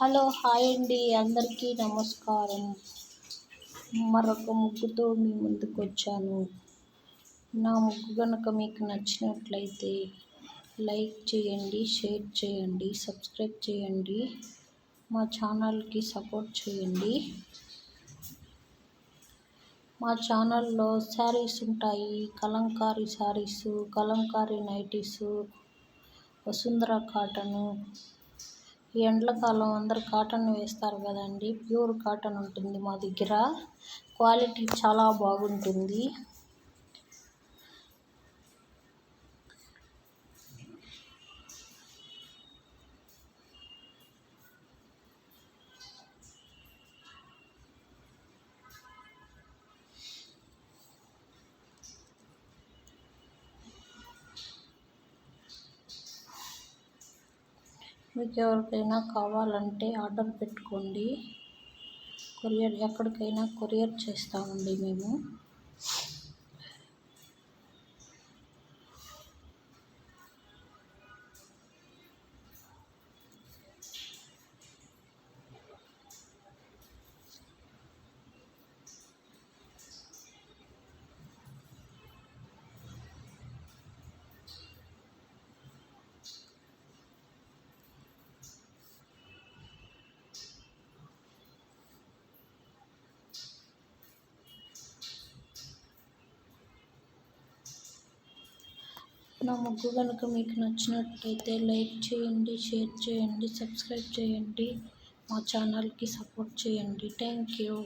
Hello hi అండి, అందరికీ నమస్కారం. మరొక ముగ్గుతో మీ ముందుకు వచ్చాను. నా ముగ్గు కనుక మీకు నచ్చినట్లయితే లైక్ చేయండి, షేర్ చేయండి, సబ్స్క్రైబ్ చేయండి, మా ఛానల్కి సపోర్ట్ చేయండి. మా ఛానల్లో శారీస్ ఉంటాయి, కలంకారీ శారీసు, కలంకారీ నైటీసు, వసుంధర కాటను. ఈ ఎండాకాలం అందరు కాటన్ వేస్తారు కదండి, ప్యూర్ కాటన్ ఉంటుంది మా దగ్గర. క్వాలిటీ చాలా బాగుంటుంది. మీకు ఎవరికైనా కావాలంటే ఆర్డర్ పెట్టుకోండి. ఎక్కడికైనా కొరియర్ చేస్తామండి మేము. నా ముగ్గు కనుక మీకు నచ్చినట్లయితే లైక్ చేయండి, షేర్ చేయండి, సబ్స్క్రైబ్ చేయండి, మా ఛానల్కి సపోర్ట్ చేయండి. Thank you.